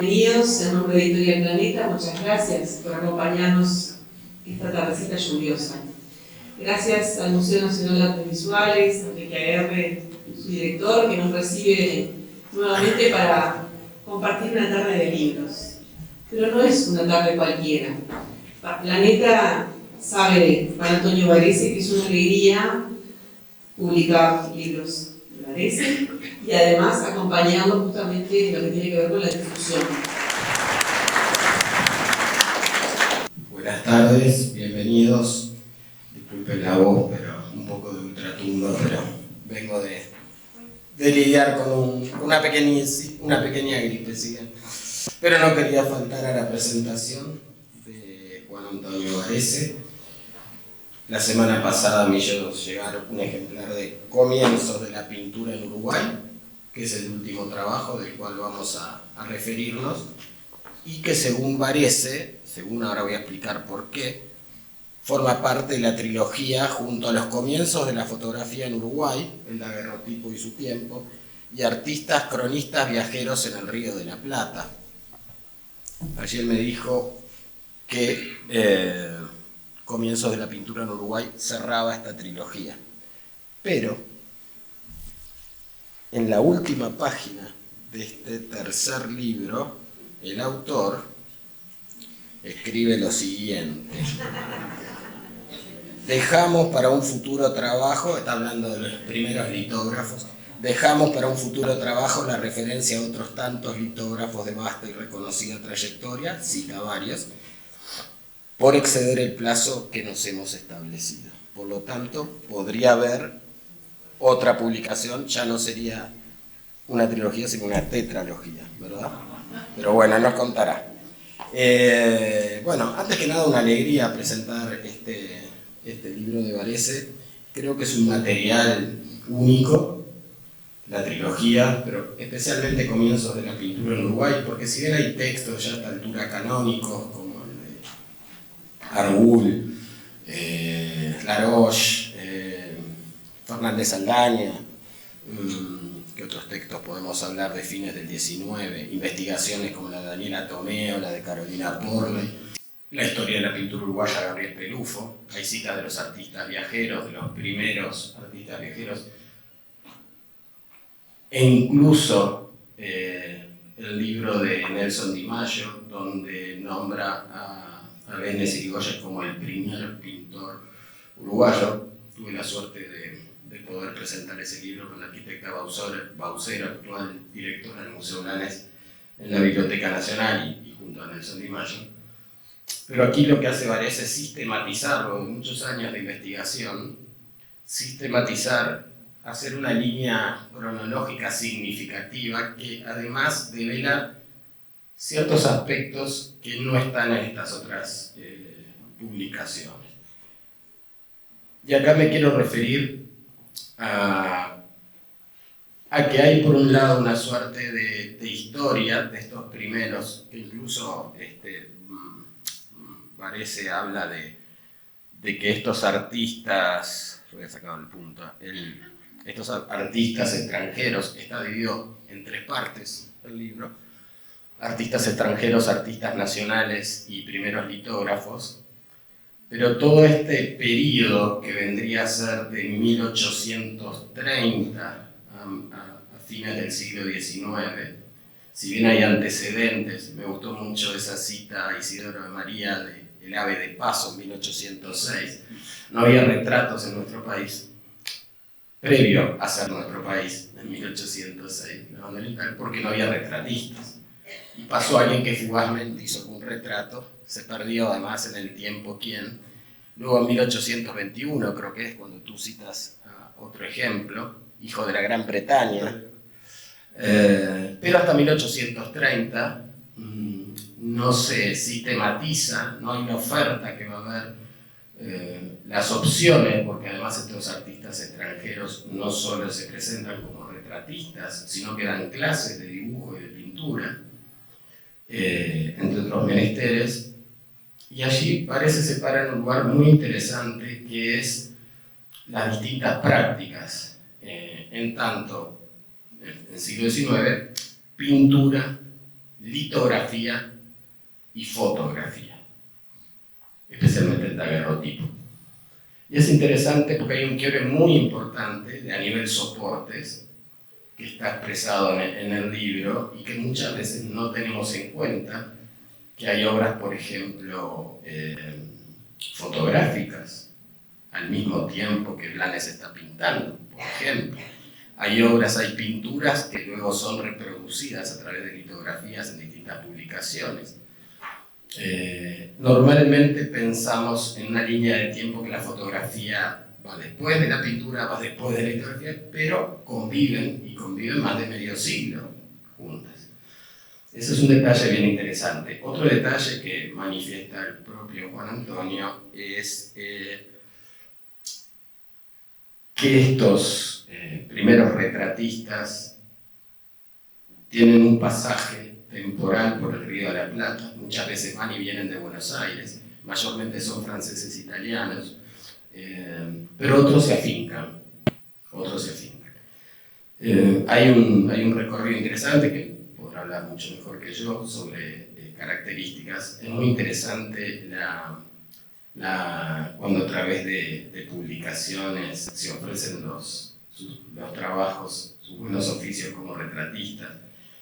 Bienvenidos en nombre de Editorial Planeta, muchas gracias por acompañarnos esta tardecita lluviosa. Gracias al Museo Nacional de Artes Visuales, a Enrique Aguerre, su director, que nos recibe nuevamente para compartir una tarde de libros. Pero no es una tarde cualquiera. Planeta sabe de Juan Antonio Varese que es una alegría publicar libros de Varese y además acompañarlo justamente en lo que tiene que ver con la difusión. Buenas tardes, bienvenidos. Disculpen la voz, pero un poco de ultratumba, pero vengo de lidiar con una pequeña gripe, ¿sí? Pero no quería faltar a la presentación de Juan Antonio Varese. La semana pasada me hizo llegar un ejemplar de Comienzos de la pintura en Uruguay, que es el último trabajo del cual vamos a referirnos, y que según Varese, según ahora voy a explicar por qué, forma parte de la trilogía junto a los comienzos de la fotografía en Uruguay, el daguerrotipo y su tiempo, y artistas cronistas viajeros en el Río de la Plata. Ayer me dijo que Comienzos de la pintura en Uruguay cerraba esta trilogía. Pero en la última página de este tercer libro, el autor escribe lo siguiente: dejamos para un futuro trabajo, está hablando de los primeros litógrafos, dejamos para un futuro trabajo la referencia a otros tantos litógrafos de vasta y reconocida trayectoria, cita varios, por exceder el plazo que nos hemos establecido. Por lo tanto, podría haber otra publicación, ya no sería una trilogía, sino una tetralogía, ¿verdad? Pero bueno, nos contará. Bueno, antes que nada, una alegría presentar este libro de Varese. Creo que es un material único, la trilogía, pero especialmente Comienzos de la pintura en Uruguay, porque si bien hay textos ya a esta altura canónicos, como Argul, Laroche, Fernández Saldaña, ¿qué otros textos podemos hablar de fines del 19? Investigaciones como la de Daniela Tomeo, la de Carolina Porley, la historia de la pintura uruguaya de Gabriel Pelufo, hay citas de los artistas viajeros, de los primeros artistas viajeros, e incluso el libro de Nelson Di Maggio, donde nombra a Benes Irigoyen como el primer pintor uruguayo. Tuve la suerte de poder presentar ese libro con la arquitecta Baucero, actual directora del Museo Blanes, en la Biblioteca Nacional y junto a Nelson Di Maggio. Pero aquí lo que hace Varese es sistematizarlo, de muchos años de investigación, hacer una línea cronológica significativa que además devela ciertos aspectos que no están en estas otras publicaciones. Y acá me quiero referir a que hay por un lado una suerte de historia de estos primeros, que incluso Varese habla de que estos artistas, yo había sacado el punto, estos artistas extranjeros, está dividido en tres partes el libro: artistas extranjeros, artistas nacionales y primeros litógrafos. Pero todo este periodo que vendría a ser de 1830 a fines del siglo XIX, si bien hay antecedentes, me gustó mucho esa cita a Isidoro de María de El ave de paso, 1806, no había retratos en nuestro país, previo a ser nuestro país, en 1806, porque no había retratistas. Y pasó alguien que fugazmente hizo un retrato, se perdió además en el tiempo quién. Luego en 1821, creo que es cuando tú citas a otro ejemplo, hijo de la Gran Bretaña. Pero hasta 1830 no se sistematiza, no hay una oferta que va a haber las opciones, porque además estos artistas extranjeros no solo se presentan como retratistas, sino que dan clases de dibujo y de pintura. Entre otros menesteres, y allí Varese se para en un lugar muy interesante que es las distintas prácticas, en tanto en el siglo XIX, pintura litografía y fotografía, especialmente el daguerrotipo. Y es interesante porque hay un quiebre muy importante a nivel soportes que está expresado en el libro y que muchas veces no tenemos en cuenta, que hay obras, por ejemplo, fotográficas, al mismo tiempo que Blanes está pintando, por ejemplo. Hay obras, hay pinturas que luego son reproducidas a través de litografías en distintas publicaciones. Normalmente pensamos en una línea de tiempo que la fotografía va después de la pintura, va después de la litografía, pero conviven, y conviven más de medio siglo juntas. Ese es un detalle bien interesante. Otro detalle que manifiesta el propio Juan Antonio es que estos primeros retratistas tienen un pasaje temporal por el Río de la Plata, muchas veces van y vienen de Buenos Aires, mayormente son franceses e italianos, pero otros se afincan, hay un recorrido interesante que podrá hablar mucho mejor que yo sobre características. Es muy interesante cuando a través de publicaciones se ofrecen los trabajos, sus buenos oficios como retratistas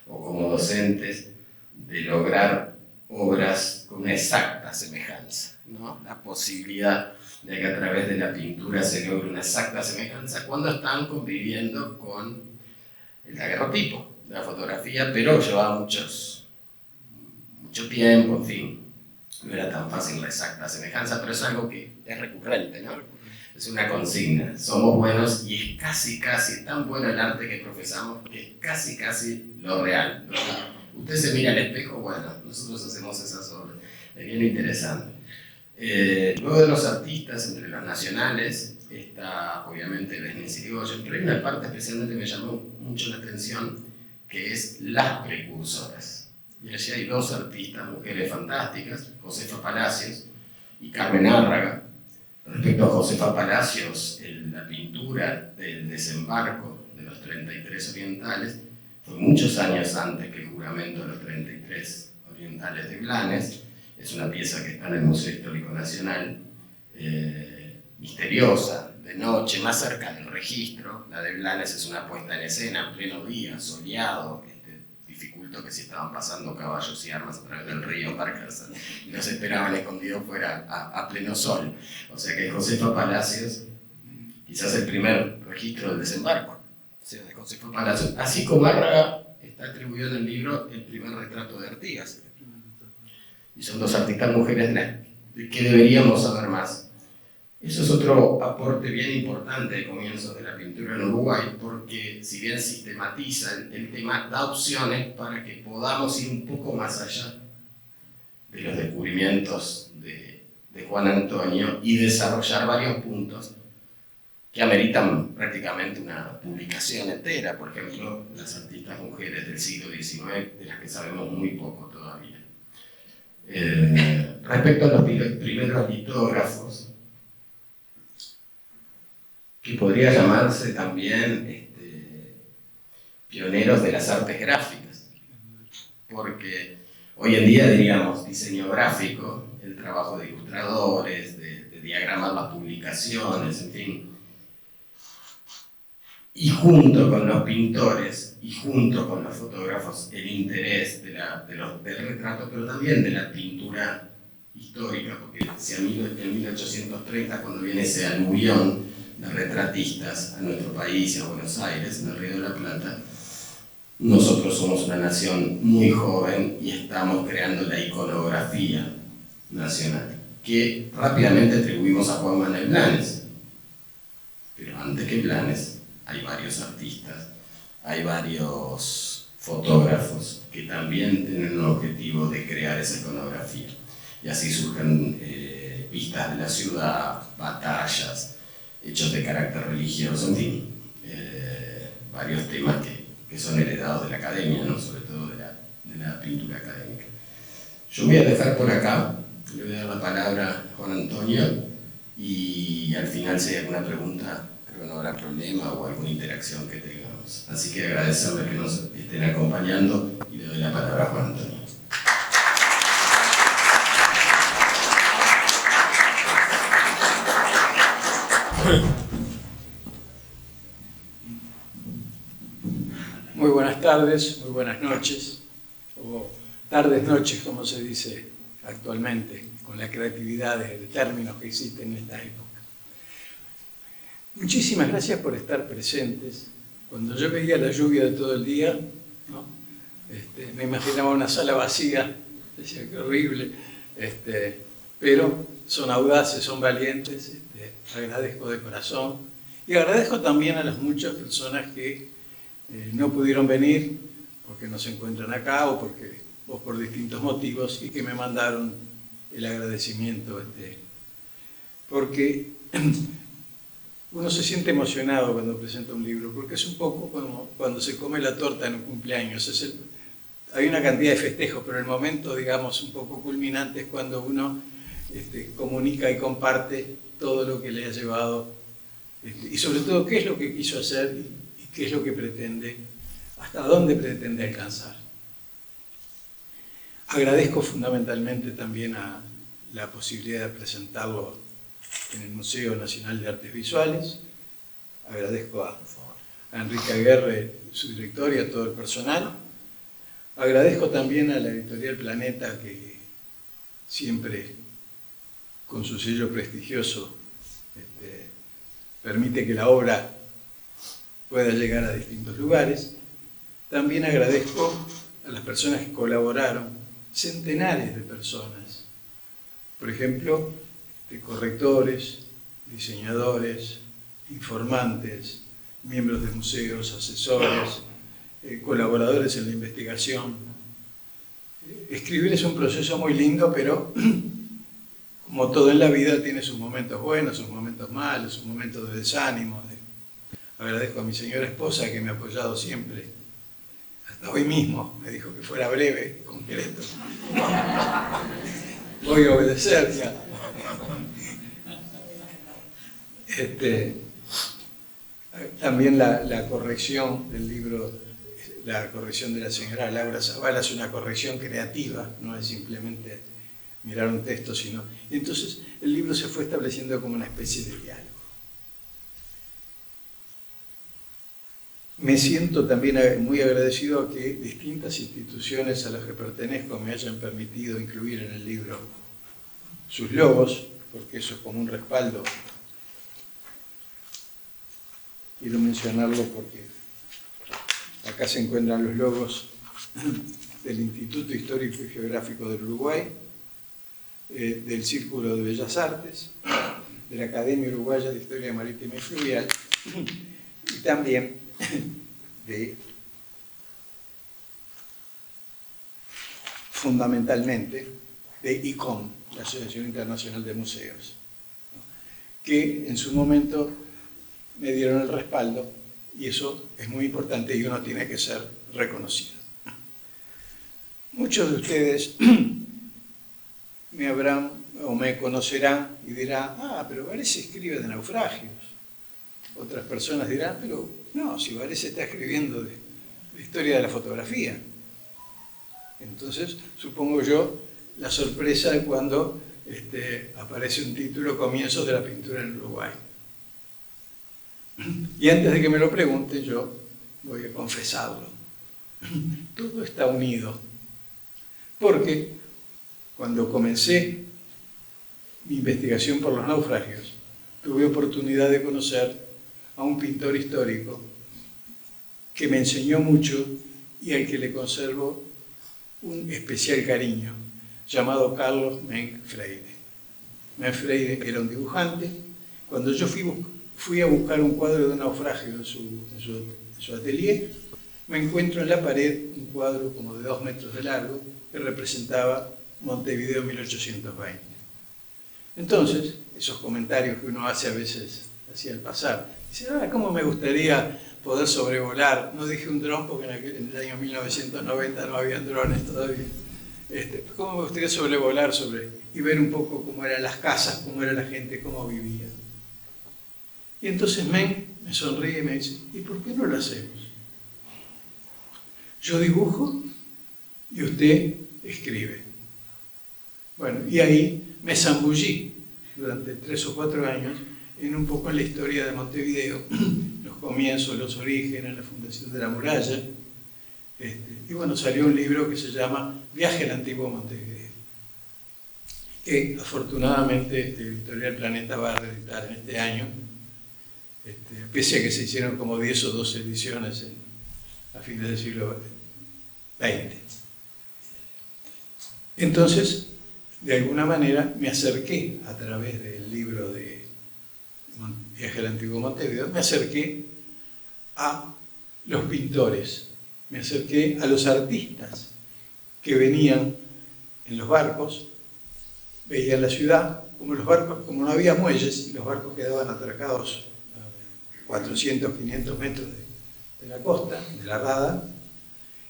o como docentes, de lograr obras con una exacta semejanza, ¿no? La posibilidad de que a través de la pintura se logre una exacta semejanza cuando están conviviendo con el daguerrotipo, la fotografía, pero llevaba mucho tiempo, en fin, no era tan fácil la exacta semejanza, pero es algo que es recurrente, ¿no? Es una consigna, somos buenos y es casi tan bueno el arte que profesamos que es casi lo real. Usted se mira al espejo, bueno, nosotros hacemos esas obras, es bien interesante. Luego de los artistas, entre los nacionales, está obviamente Blanes y Irigoyen, pero hay una parte especialmente que me llamó mucho la atención, que es las precursoras. Y allí hay dos artistas, mujeres fantásticas, Josefa Palacios y Carmen Árraga. Respecto a Josefa Palacios, la pintura del desembarco de los 33 orientales fue muchos años antes que el juramento de los 33 orientales de Blanes. Es una pieza que está en el Museo Histórico Nacional, misteriosa, de noche, más cerca del registro. La de Blanes es una puesta en escena, en pleno día, soleado, dificultó que si estaban pasando caballos y armas a través del río Parkerson y los esperaban escondidos fuera a pleno sol. O sea que Josefa Palacios, quizás el primer registro del desembarco, o sea, de Josefa Palacios, así como Árraga está atribuido en el libro el primer retrato de Artigas. Y son dos artistas mujeres de que deberíamos saber más. Eso es otro aporte bien importante de comienzos de la pintura en Uruguay, porque si bien sistematiza el tema, da opciones para que podamos ir un poco más allá de los descubrimientos de Juan Antonio y desarrollar varios puntos que ameritan prácticamente una publicación entera. Por ejemplo, las artistas mujeres del siglo XIX, de las que sabemos muy poco todavía. Respecto a los primeros litógrafos, que podría llamarse también pioneros de las artes gráficas, porque hoy en día diríamos diseño gráfico, el trabajo de ilustradores, de diagramar las publicaciones, en fin, y junto con los pintores y junto con los fotógrafos el interés del retrato, pero también de la pintura histórica, porque en 1830, cuando viene ese aluvión de retratistas a nuestro país y a Buenos Aires, en el Río de la Plata, nosotros somos una nación muy joven y estamos creando la iconografía nacional, que rápidamente atribuimos a Juan Manuel Blanes. Pero antes que Blanes hay varios artistas, hay varios fotógrafos que también tienen el objetivo de crear esa iconografía. Y así surgen vistas de la ciudad, batallas, hechos de carácter religioso, en fin, varios temas que son heredados de la academia, ¿no? Sobre todo de la pintura académica. Yo voy a dejar por acá, le voy a dar la palabra a Juan Antonio y al final si hay alguna pregunta, creo que no habrá problema o alguna interacción que tengamos. cosa. Así que agradecerles que nos estén acompañando y le doy la palabra a Juan Antonio. Muy buenas tardes, muy buenas noches, o tardes, noches, como se dice actualmente, con la creatividad de términos que existen en esta época. Muchísimas gracias por estar presentes. Cuando yo veía la lluvia de todo el día, ¿no? Me imaginaba una sala vacía, decía que horrible, pero son audaces, son valientes, agradezco de corazón y agradezco también a las muchas personas que no pudieron venir porque no se encuentran acá o por distintos motivos y que me mandaron el agradecimiento, porque uno se siente emocionado cuando presenta un libro, porque es un poco como cuando se come la torta en un cumpleaños. Hay una cantidad de festejos, pero el momento, digamos, un poco culminante es cuando uno comunica y comparte todo lo que le ha llevado y sobre todo qué es lo que quiso hacer y qué es lo que pretende, hasta dónde pretende alcanzar. Agradezco fundamentalmente también a la posibilidad de presentarlo en el Museo Nacional de Artes Visuales. Agradezco a Enrique Aguerre, su director, y a todo el personal. Agradezco también a la editorial Planeta, que siempre, con su sello prestigioso, permite que la obra pueda llegar a distintos lugares. También agradezco a las personas que colaboraron, centenares de personas. Por ejemplo, correctores, diseñadores, informantes, miembros de museos, asesores, colaboradores en la investigación. Escribir es un proceso muy lindo, pero como todo en la vida tiene sus momentos buenos, sus momentos malos, sus momentos de desánimo. Agradezco a mi señora esposa que me ha apoyado siempre. Hasta hoy mismo me dijo que fuera breve, concreto. Voy a obedecer ya. También la corrección del libro, la corrección de la señora Laura Zavala es una corrección creativa, no es simplemente mirar un texto, sino... Y entonces el libro se fue estableciendo como una especie de diálogo. Me siento también muy agradecido a que distintas instituciones a las que pertenezco me hayan permitido incluir en el libro sus logos, porque eso es como un respaldo. Quiero mencionarlo porque acá se encuentran los logos del Instituto Histórico y Geográfico del Uruguay, del Círculo de Bellas Artes, de la Academia Uruguaya de Historia Marítima y Fluvial, y también fundamentalmente de ICOM, la Asociación Internacional de Museos, que en su momento me dieron el respaldo, y eso es muy importante y uno tiene que ser reconocido. Muchos de ustedes me habrán o me conocerán y dirán: pero Varese escribe de naufragios. Otras personas dirán: pero no, si Varese está escribiendo de historia de la fotografía. Entonces, supongo yo, la sorpresa de cuando aparece un título: Comienzos de la pintura en Uruguay. Y antes de que me lo pregunten, yo voy a confesarlo. Todo está unido. Porque cuando comencé mi investigación por los naufragios, tuve oportunidad de conocer a un pintor histórico que me enseñó mucho y al que le conservo un especial cariño, llamado Carlos Menk Freire. Menk Freire era un dibujante. Cuando yo fui a buscar un cuadro de un naufragio en su atelier, me encuentro en la pared un cuadro como de 2 metros de largo que representaba Montevideo 1820. Entonces, esos comentarios que uno hace a veces así al pasar, dice: cómo me gustaría poder sobrevolar. No dije un dron porque en el año 1990 no había drones todavía. ¿Cómo me gustaría sobrevolar y ver un poco cómo eran las casas, cómo era la gente, cómo vivía? Y entonces me sonríe y me dice: ¿y por qué no lo hacemos? yo dibujo y usted escribe. Bueno, y ahí me zambullí durante 3 o 4 años en un poco la historia de Montevideo, los comienzos, los orígenes, la fundación de la muralla. Y bueno, salió un libro que se llama Viaje al Antiguo Montevideo, que afortunadamente Editorial Planeta va a reeditar en este año, pese a que se hicieron como 10 o 12 ediciones a fines del siglo XX. Entonces, de alguna manera, me acerqué a través del libro de Viaje al Antiguo Montevideo, me acerqué a los pintores, me acerqué a los artistas que venían en los barcos, veían la ciudad, como los barcos, como no había muelles, y los barcos quedaban atracados a 400, 500 metros de la costa, de la rada,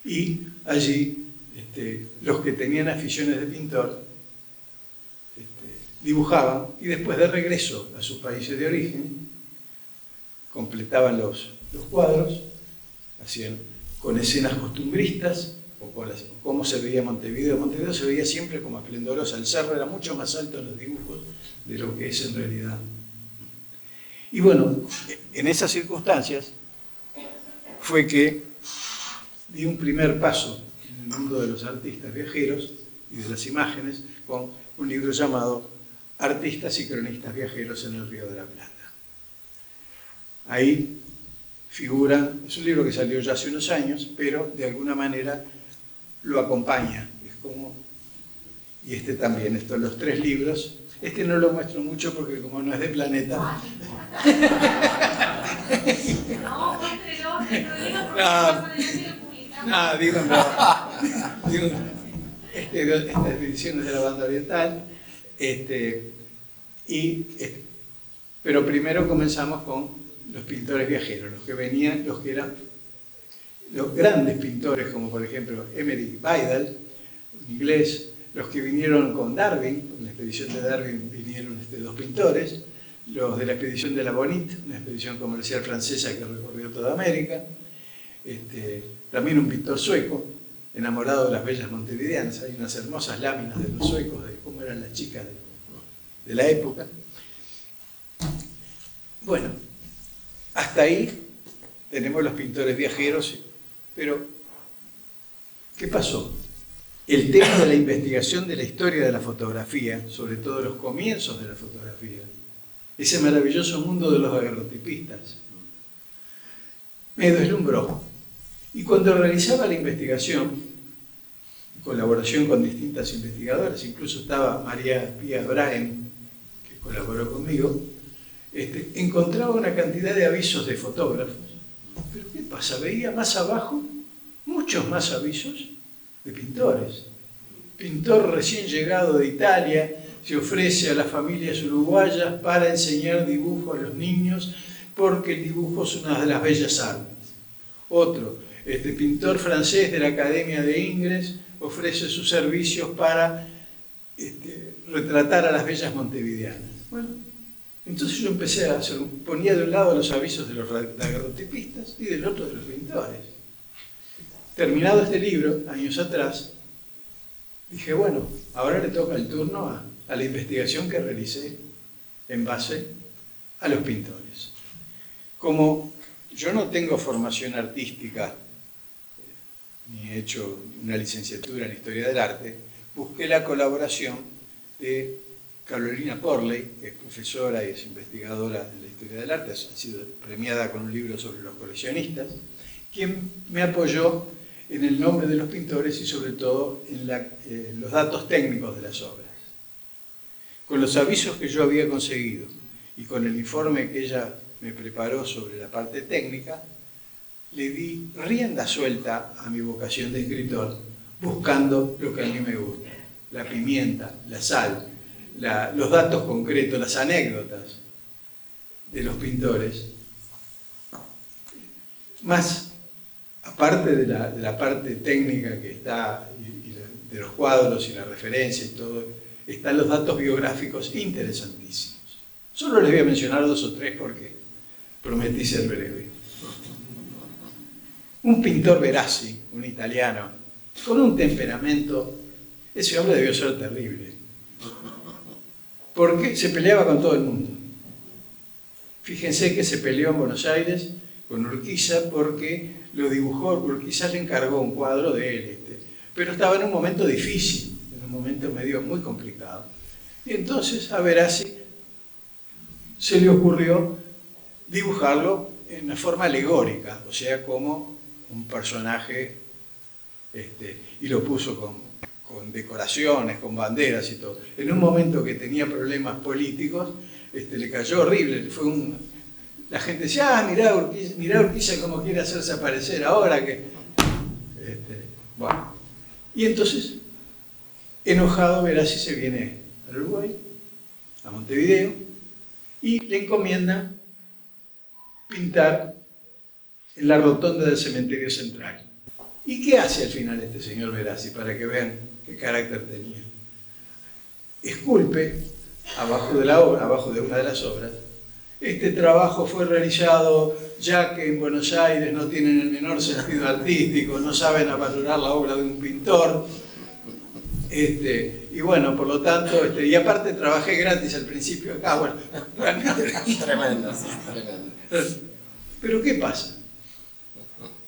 y allí los que tenían aficiones de pintor dibujaban y después de regreso a sus países de origen completaban los cuadros, hacían con escenas costumbristas o con cómo se veía Montevideo. Montevideo se veía siempre como esplendorosa, el cerro era mucho más alto en los dibujos de lo que es en realidad. Y bueno, en esas circunstancias fue que di un primer paso en el mundo de los artistas viajeros y de las imágenes con un libro llamado Artistas y cronistas viajeros en el Río de la Plata. Ahí figuran, es un libro que salió ya hace unos años, pero de alguna manera lo acompaña. Es como, y también, los 3 libros. No lo muestro mucho porque como no es de Planeta. No, muéstrelo, no digo porque vas a tener que publicar. Digo, estas ediciones de la banda oriental. Pero primero comenzamos con los pintores viajeros, los que venían, los que eran los grandes pintores, como por ejemplo Emery Vidal, un inglés, los que vinieron con Darwin, en la expedición de Darwin vinieron 2 pintores, los de la expedición de la Bonite, una expedición comercial francesa que recorrió toda América, también un pintor sueco, enamorado de las bellas montevideanas. Hay unas hermosas láminas de los suecos, de cómo eran las chicas de la época. Bueno, hasta ahí tenemos los pintores viajeros, pero ¿qué pasó? El tema de la investigación de la historia de la fotografía, sobre todo los comienzos de la fotografía, ese maravilloso mundo de los daguerrotipistas, me deslumbró. Y cuando realizaba la investigación, en colaboración con distintas investigadoras, incluso estaba María Pía Brahem, que colaboró conmigo, encontraba una cantidad de avisos de fotógrafos. ¿Pero qué pasa? Veía más abajo muchos más avisos de pintores. Pintor recién llegado de Italia se ofrece a las familias uruguayas para enseñar dibujo a los niños porque el dibujo es una de las bellas artes. Otro, pintor francés de la Academia de Ingres ofrece sus servicios para retratar a las bellas montevideanas. Bueno, entonces yo empecé a ponía de un lado los avisos de los daguerrotipistas y del otro de los pintores. Terminado este libro, años atrás, dije, bueno, ahora le toca el turno a la investigación que realicé en base a los pintores. Como yo no tengo formación artística, ni he hecho una licenciatura en Historia del Arte, busqué la colaboración de Carolina Corley, que es profesora y es investigadora de la Historia del Arte, ha sido premiada con un libro sobre los coleccionistas, quien me apoyó en el nombre de los pintores y sobre todo en los datos técnicos de las obras. Con los avisos que yo había conseguido y con el informe que ella me preparó sobre la parte técnica, le di rienda suelta a mi vocación de escritor, buscando lo que a mí me gusta, la pimienta, la sal, los datos concretos, las anécdotas de los pintores. Más, aparte de la parte técnica que está, y de los cuadros y la referencia y todo, están los datos biográficos interesantísimos. Solo les voy a mencionar 2 o 3 porque prometí ser breve. Un pintor Verassi, un italiano, con un temperamento, ese hombre debió ser terrible, porque se peleaba con todo el mundo. Fíjense que se peleó en Buenos Aires con Urquiza porque lo dibujó, Urquiza le encargó un cuadro de él, pero estaba en un momento difícil, en un momento medio muy complicado. Y entonces a Verassi se le ocurrió dibujarlo en una forma alegórica, o sea, como un personaje, y lo puso con decoraciones, con banderas y todo. En un momento que tenía problemas políticos, le cayó horrible. La gente decía, mirá Urquiza cómo quiere hacerse aparecer ahora que... bueno. Y entonces, enojado, Verassi se viene al Uruguay, a Montevideo, y le encomienda pintar en la rotonda del cementerio central. ¿Y qué hace al final este señor Verassi? Para que vean qué carácter tenía. Esculpe abajo de la obra, abajo de una de las obras. Este trabajo fue realizado ya que en Buenos Aires no tienen el menor sentido artístico, no saben valorar la obra de un pintor. Y bueno, por lo tanto, y aparte trabajé gratis al principio acá, bueno, Tremendo, sí, tremendo. Pero ¿qué pasa?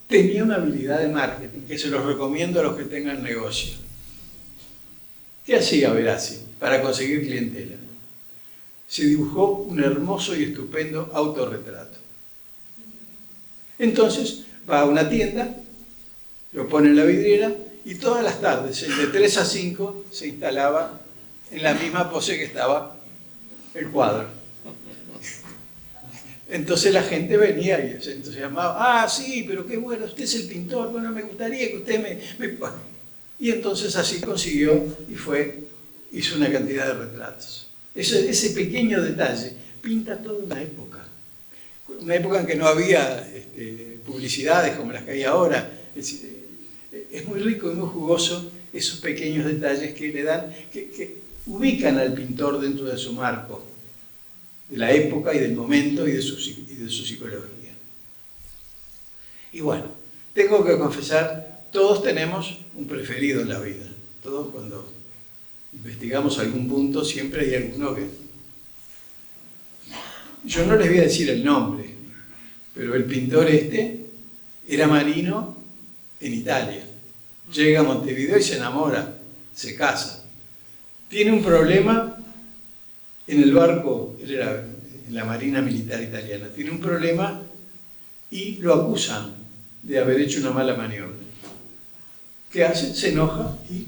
Tenía una habilidad de marketing que se los recomiendo a los que tengan negocio. ¿Qué hacía Verassi para conseguir clientela? Se dibujó un hermoso y estupendo autorretrato. Entonces va a una tienda, lo pone en la vidriera y todas las tardes, de 3 a 5, se instalaba en la misma pose que estaba el cuadro. Entonces la gente venía y se entusiasmaba. Ah, sí, pero qué bueno, usted es el pintor, bueno, me gustaría que usted me... Y entonces así consiguió y hizo una cantidad de retratos. Ese pequeño detalle pinta toda una época en que no había publicidades como las que hay ahora. Es muy rico y muy jugoso esos pequeños detalles que le dan, que ubican al pintor dentro de su marco, de la época y del momento y de su psicología. Y bueno, tengo que confesar, todos tenemos un preferido en la vida. Todos cuando investigamos algún punto siempre hay alguno que... Yo no les voy a decir el nombre, pero el pintor era marino en Italia. Llega a Montevideo y se enamora, se casa. Tiene un problema en el barco, él era en la Marina Militar Italiana, tiene un problema y lo acusan de haber hecho una mala maniobra. ¿Qué hace? Se enoja y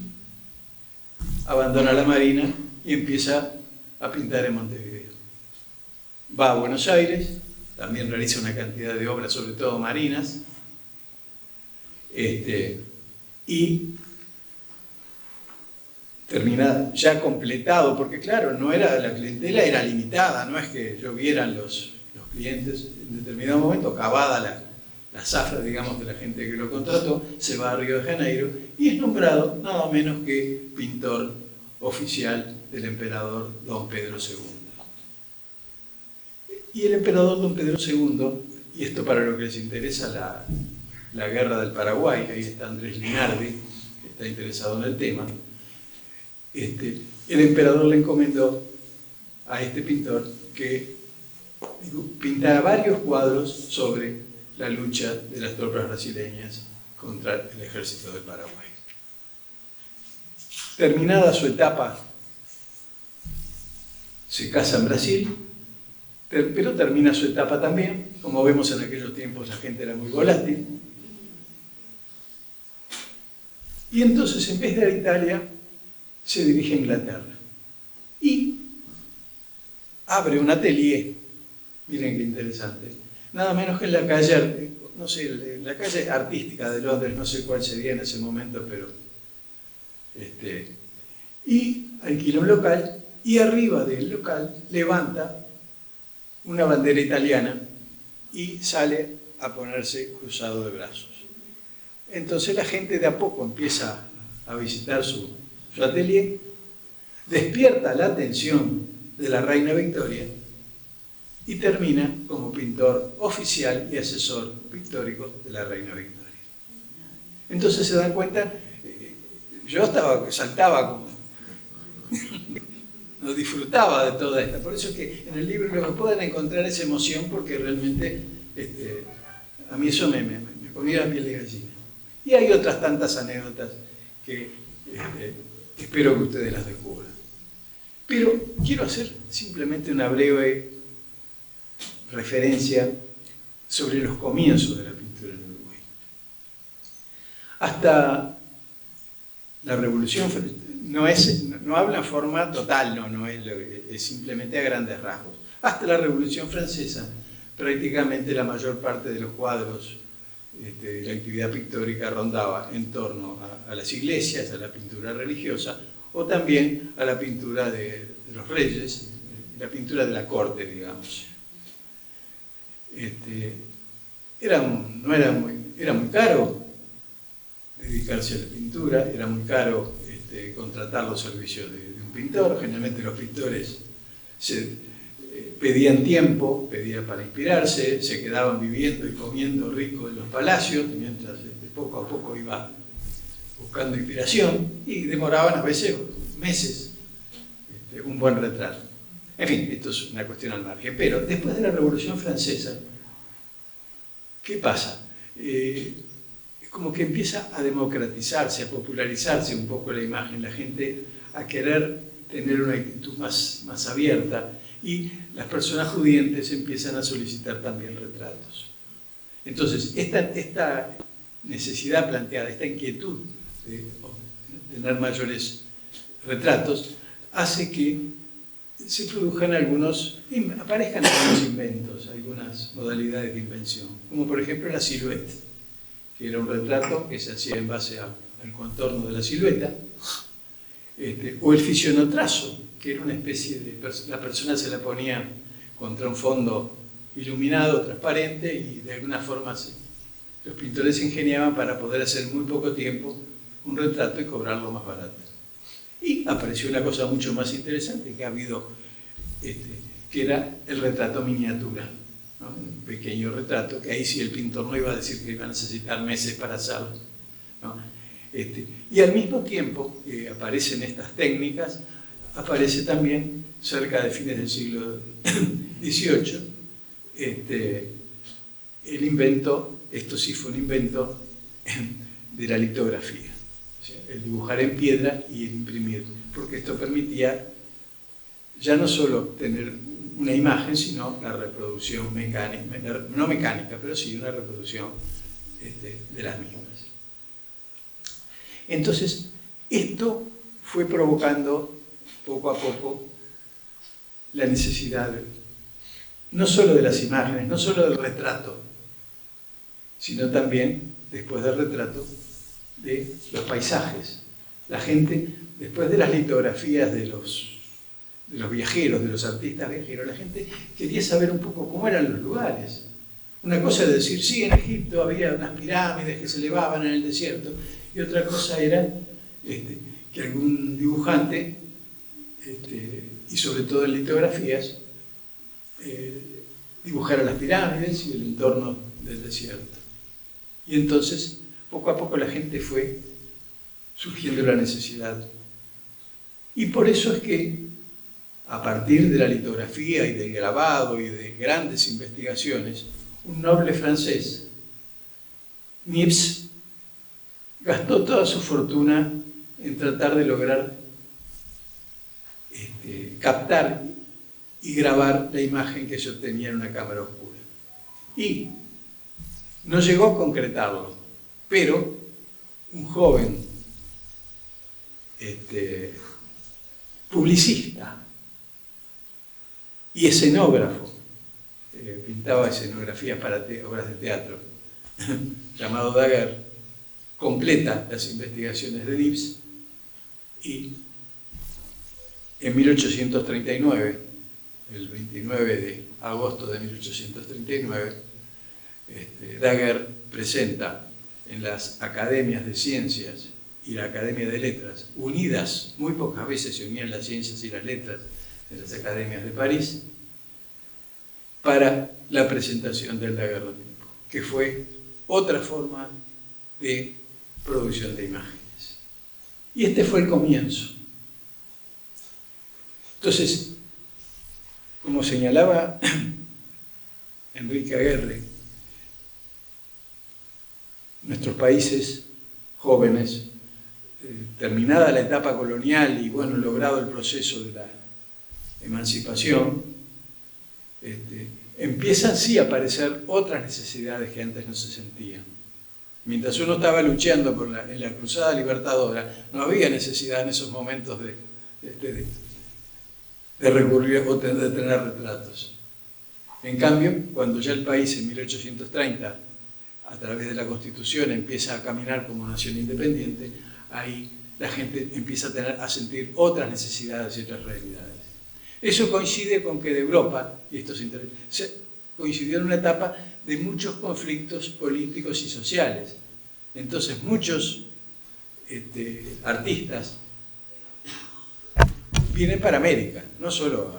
abandona la Marina y empieza a pintar en Montevideo. Va a Buenos Aires, también realiza una cantidad de obras, sobre todo marinas, y termina ya completado, porque claro, la clientela era limitada, no es que llovieran los clientes. En determinado momento, acabada la zafra, digamos, de la gente que lo contrató, se va a Río de Janeiro y es nombrado nada menos que pintor oficial del emperador Don Pedro II. Y el emperador Don Pedro II, y esto para lo que les interesa la guerra del Paraguay, ahí está Andrés Linardi, que está interesado en el tema, el emperador le encomendó a este pintor que pintara varios cuadros sobre la lucha de las tropas brasileñas contra el ejército del Paraguay. Terminada su etapa, se casa en Brasil, pero termina su etapa también. Como vemos, en aquellos tiempos la gente era muy volátil. Y entonces, en vez de a Italia, se dirige a Inglaterra y abre un atelier. Miren qué interesante. Nada menos que en la calle, no sé, en la calle artística de Londres, no sé cuál sería en ese momento, pero y alquila un local y arriba del local levanta una bandera italiana y sale a ponerse cruzado de brazos. Entonces la gente de a poco empieza a visitar su atelier, despierta la atención de la reina Victoria y termina como pintor oficial y asesor pictórico de la reina Victoria. Entonces se dan cuenta, yo saltaba como, no disfrutaba de toda esta. Por eso es que en el libro luego pueden encontrar esa emoción, porque realmente a mí eso me ponía la piel de gallina. Y hay otras tantas anécdotas que espero que ustedes las descubran. Pero quiero hacer simplemente una breve referencia sobre los comienzos de la pintura en Uruguay. Hasta la Revolución no habla en forma total, es simplemente a grandes rasgos. Hasta la Revolución Francesa, prácticamente la mayor parte de los cuadros de la actividad pictórica rondaba en torno a las iglesias, a la pintura religiosa, o también a la pintura de los reyes, la pintura de la corte, digamos. Era muy caro dedicarse a la pintura, era muy caro contratar los servicios de un pintor. Generalmente los pintores pedían tiempo, pedían para inspirarse, se quedaban viviendo y comiendo rico en los palacios, mientras poco a poco iba buscando inspiración, y demoraban a veces meses un buen retrato. En fin, esto es una cuestión al margen. Pero después de la Revolución Francesa, ¿qué pasa? Es como que empieza a democratizarse, a popularizarse un poco la imagen, la gente a querer tener una actitud más abierta, y las personas pudientes empiezan a solicitar también retratos. Entonces, esta necesidad planteada, esta inquietud de tener mayores retratos, hace que se aparezcan algunos inventos, algunas modalidades de invención, como por ejemplo la silueta, que era un retrato que se hacía en base al contorno de la silueta, o el fisionotrazo, que era una especie de... la persona se la ponía contra un fondo iluminado, transparente, y de alguna forma los pintores se ingeniaban para poder hacer en muy poco tiempo un retrato y cobrarlo más barato. Y apareció una cosa mucho más interesante que ha habido, que era el retrato miniatura, ¿no? Un pequeño retrato, que ahí sí el pintor no iba a decir que iba a necesitar meses para hacerlo, ¿no? Y al mismo tiempo que aparecen estas técnicas, aparece también, cerca de fines del siglo XVIII, el invento, esto sí fue un invento, de la litografía. O sea, el dibujar en piedra y el imprimir, porque esto permitía ya no solo tener una imagen, sino la reproducción mecánica, no mecánica, pero sí una reproducción de las mismas. Entonces, esto fue provocando poco a poco la necesidad no solo de las imágenes, no solo del retrato, sino también, después del retrato, de los paisajes. La gente, después de las litografías de los viajeros, de los artistas viajeros, la gente quería saber un poco cómo eran los lugares. Una cosa era decir, sí, en Egipto había unas pirámides que se elevaban en el desierto, y otra cosa era que algún dibujante, y sobre todo en litografías, dibujara las pirámides y el entorno del desierto. Y entonces, poco a poco la gente fue surgiendo la necesidad. Y por eso es que, a partir de la litografía y del grabado y de grandes investigaciones, un noble francés, Niepce, gastó toda su fortuna en tratar de lograr captar y grabar la imagen que se obtenía en una cámara oscura. Y no llegó a concretarlo, pero un joven publicista y escenógrafo, pintaba escenografías para obras de teatro, llamado Daguerre, completa las investigaciones de Niepce, y en 1839, el 29 de agosto de 1839, Daguerre presenta en las academias de ciencias y la Academia de Letras, unidas, muy pocas veces se unían las ciencias y las letras en las academias de París, para la presentación del daguerrotipo, que fue otra forma de producción de imágenes. Y este fue el comienzo. Entonces, como señalaba Enrique Aguerre, nuestros países jóvenes, terminada la etapa colonial y bueno, logrado el proceso de la emancipación, empiezan sí a aparecer otras necesidades que antes no se sentían. Mientras uno estaba luchando en la cruzada libertadora, no había necesidad en esos momentos de recurrir o de tener retratos. En cambio, cuando ya el país en 1830, a través de la Constitución, empieza a caminar como nación independiente, ahí la gente empieza a sentir otras necesidades y otras realidades. Eso coincide con que de Europa, y esto coincidió en una etapa de muchos conflictos políticos y sociales. Entonces muchos artistas vienen para América, no solo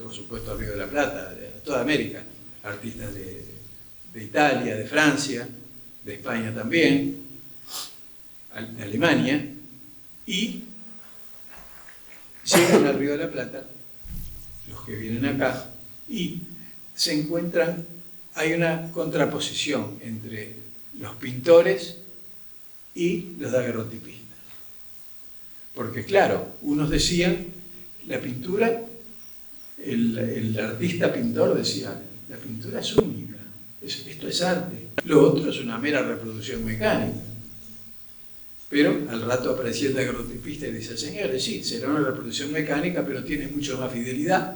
por supuesto al Río de la Plata, a toda América, artistas de Italia, de Francia, de España también, de Alemania, y llegan al Río de la Plata, los que vienen acá, y se encuentran, hay una contraposición entre los pintores y los daguerrotipistas. Porque claro, unos decían, la pintura, el artista pintor decía, la pintura es única, esto es arte, lo otro es una mera reproducción mecánica. Pero al rato aparecía el daguerrotipista y decía, señores, sí, será una reproducción mecánica, pero tiene mucho más fidelidad.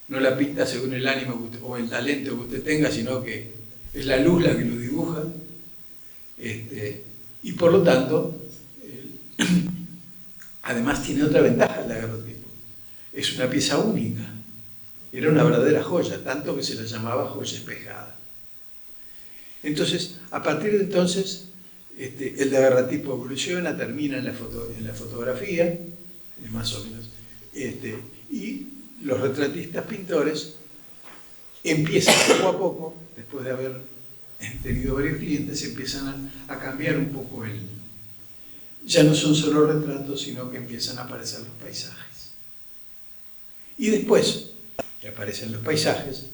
No la pinta según el ánimo o el talento que usted tenga, sino que es la luz la que lo dibuja. Y por lo tanto, además tiene otra ventaja el daguerrotipo. Es una pieza única. Era una verdadera joya, tanto que se la llamaba joya espejada. Entonces, a partir de entonces, el daguerrotipo evoluciona, termina en la fotografía, más o menos, y los retratistas pintores empiezan poco a poco, después de haber tenido varios clientes, empiezan a cambiar un poco ya no son solo retratos, sino que empiezan a aparecer los paisajes. Y después que aparecen los paisajes,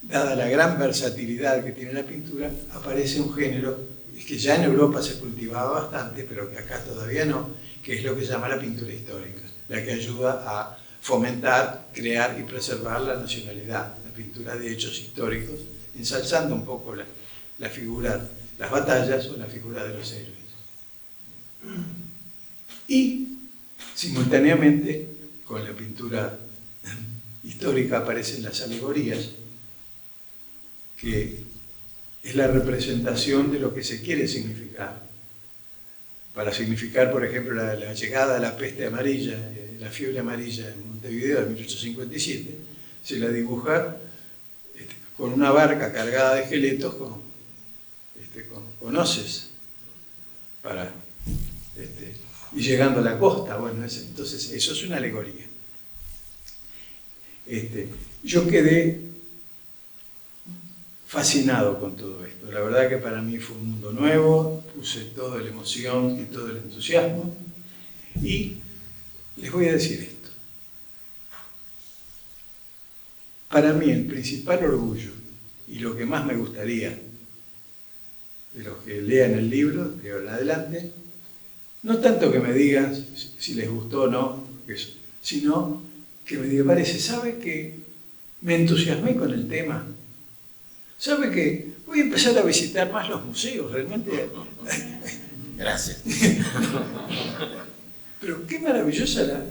dada la gran versatilidad que tiene la pintura, aparece un género que ya en Europa se cultivaba bastante, pero que acá todavía no, que es lo que se llama la pintura histórica, la que ayuda a fomentar, crear y preservar la nacionalidad, la pintura de hechos históricos, ensalzando un poco la figura, las batallas o la figura de los héroes. Y simultáneamente con la pintura histórica aparecen las alegorías, que es la representación de lo que se quiere significar. Para significar, por ejemplo, la llegada de la peste amarilla, la fiebre amarilla en Montevideo en 1857, se la dibuja con una barca cargada de esqueletos con hoces y llegando a la costa. Bueno, entonces eso es una alegoría. Yo quedé fascinado con todo esto. La verdad que para mí fue un mundo nuevo, puse toda la emoción y todo el entusiasmo, y les voy a decir esto. Para mí el principal orgullo y lo que más me gustaría de los que lean el libro de ahora en adelante, no tanto que me digan si les gustó o no, sino que me digan, parece, ¿sabe que me entusiasmé con el tema? ¿Sabe que voy a empezar a visitar más los museos? Realmente. Gracias. Pero qué maravillosa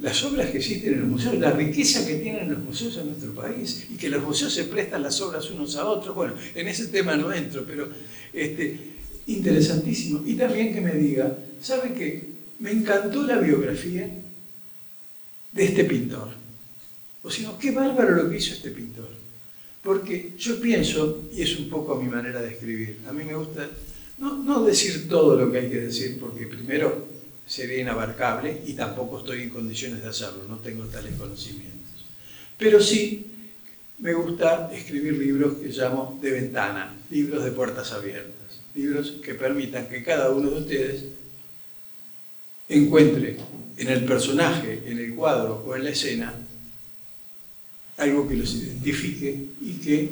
las obras que existen en los museos, la riqueza que tienen los museos en nuestro país, y que los museos se prestan las obras unos a otros. Bueno, en ese tema no entro, pero interesantísimo. Y también que me diga, ¿sabe qué? Me encantó la biografía de este pintor. O sea, qué bárbaro lo que hizo este pintor. Porque yo pienso, y es un poco mi manera de escribir, a mí me gusta no decir todo lo que hay que decir, porque primero sería inabarcable y tampoco estoy en condiciones de hacerlo, no tengo tales conocimientos. Pero sí me gusta escribir libros que llamo de ventana, libros de puertas abiertas, libros que permitan que cada uno de ustedes encuentre en el personaje, en el cuadro o en la escena algo que los identifique y que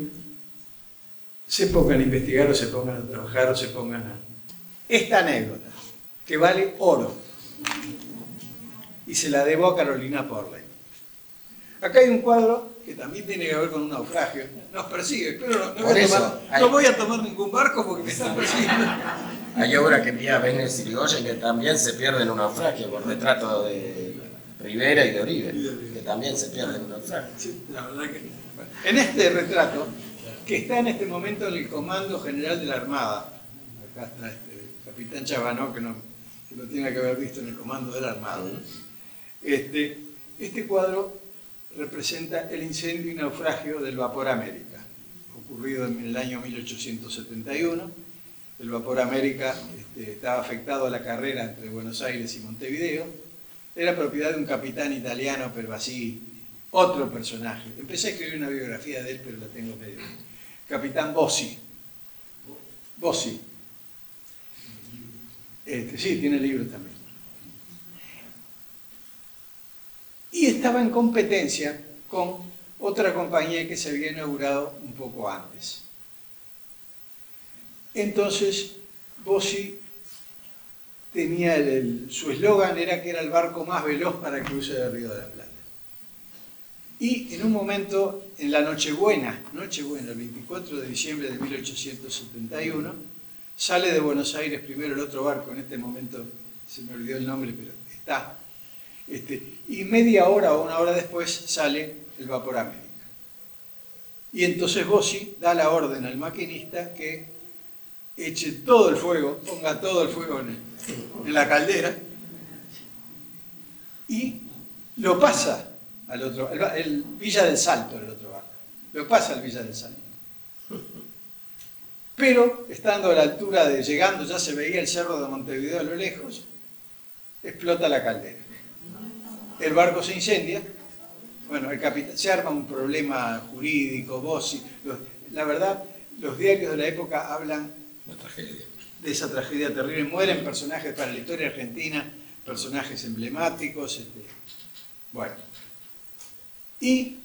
se pongan a investigar o se pongan a trabajar o se pongan a... Esta anécdota, que vale oro, y se la debo a Carolina Porley. Acá hay un cuadro que también tiene que ver con un naufragio. Nos persigue, pero no voy a tomar ningún barco porque me están persiguiendo. Hay obras que envía Benes Irigoyen que también se pierden en un naufragio, por retrato de Rivera y de Oribe, que también se pierden en un naufragio. Sí, la verdad que... Bueno, en este retrato, que está en este momento en el Comando General de la Armada, acá está el capitán Chabanó, que lo tiene que haber visto en el Comando de la Armada. Este cuadro representa el incendio y naufragio del vapor América, ocurrido en el año 1871. El vapor América estaba afectado a la carrera entre Buenos Aires y Montevideo. Era propiedad de un capitán italiano, pero así, otro personaje. Empecé a escribir una biografía de él, pero la tengo medio. Capitán Bossi. Bossi. Sí, tiene libro también. Y estaba en competencia con otra compañía que se había inaugurado un poco antes. Entonces, Bossi tenía su eslogan era que era el barco más veloz para el cruce del Río de la Plata. Y en un momento, en la Nochebuena, el 24 de diciembre de 1871, sale de Buenos Aires primero el otro barco, en este momento se me olvidó el nombre, pero está. Y media hora o una hora después sale el vapor América. Y entonces Bossi da la orden al maquinista que eche todo el fuego, ponga todo el fuego en la caldera y lo pasa al otro, el Villa del Salto, el otro barco, lo pasa al Villa del Salto. Pero estando a la altura de llegando, ya se veía el cerro de Montevideo a lo lejos, explota la caldera. El barco se incendia, bueno, el capitán, se arma un problema jurídico, Bossi, la verdad, los diarios de la época hablan de esa tragedia terrible, mueren personajes para la historia argentina, personajes emblemáticos, bueno. Y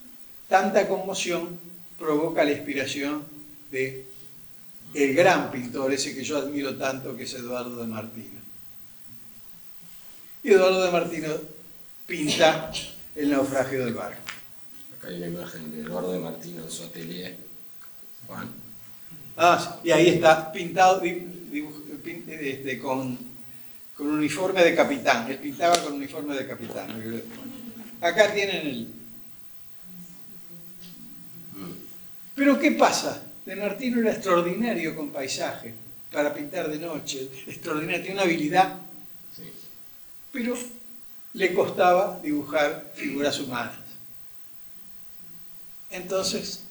tanta conmoción provoca la inspiración de el gran pintor, ese que yo admiro tanto, que es Eduardo de Martino. Y Eduardo de Martino pinta el naufragio del barco. Acá hay una imagen de Eduardo de Martino en su atelier. Juan. Y ahí está pintado con uniforme de capitán. Él pintaba con uniforme de capitán. Acá tienen Pero ¿qué pasa? De Martino era extraordinario con paisaje, para pintar de noche, extraordinario, tiene una habilidad, sí. Pero le costaba dibujar figuras humanas. Entonces,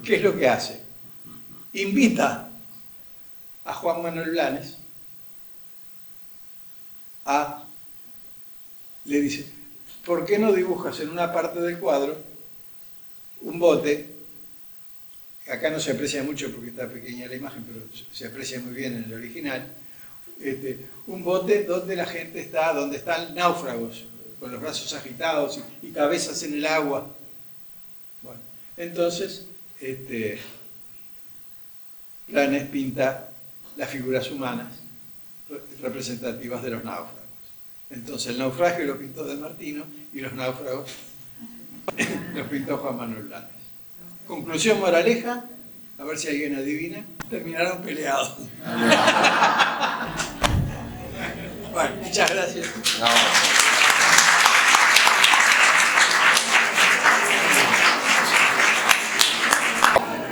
¿qué es lo que hace? Invita a Juan Manuel Blanes le dice, ¿por qué no dibujas en una parte del cuadro un bote? Acá no se aprecia mucho porque está pequeña la imagen, pero se aprecia muy bien en el original. Un bote donde la gente está, donde están náufragos, con los brazos agitados y cabezas en el agua. Bueno, entonces, Blanes pinta las figuras humanas representativas de los náufragos. Entonces, el naufragio lo pintó de Martino y los náufragos los pintó Juan Manuel Blanes. Conclusión, moraleja, a ver si alguien adivina, terminaron peleados. Bueno, muchas gracias. No.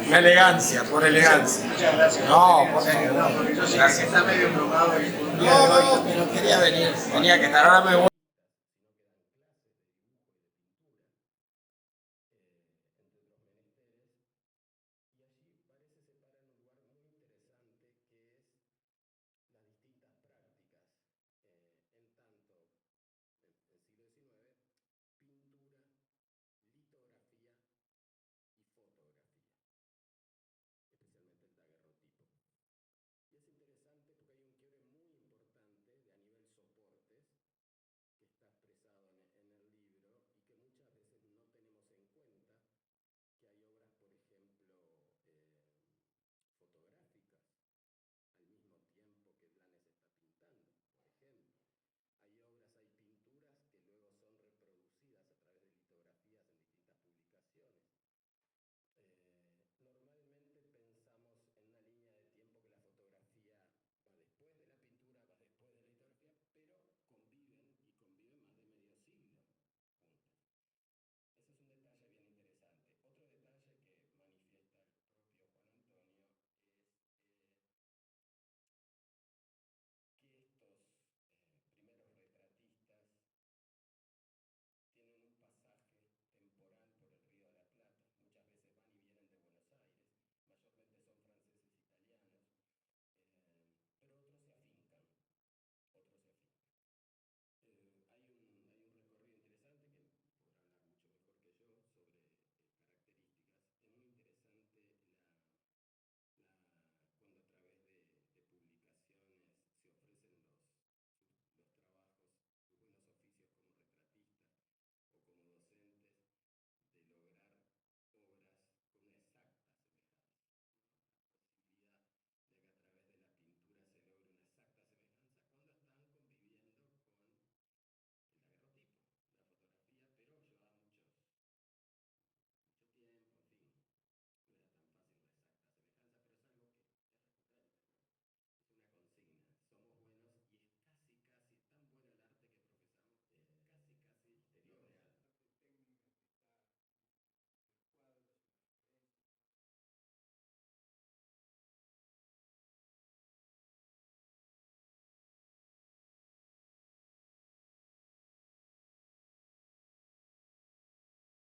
Una elegancia, por elegancia. Muchas gracias. No, por serio, no, porque yo sé que está medio embromado. No, pero quería venir. Tenía que estar, ahora me voy.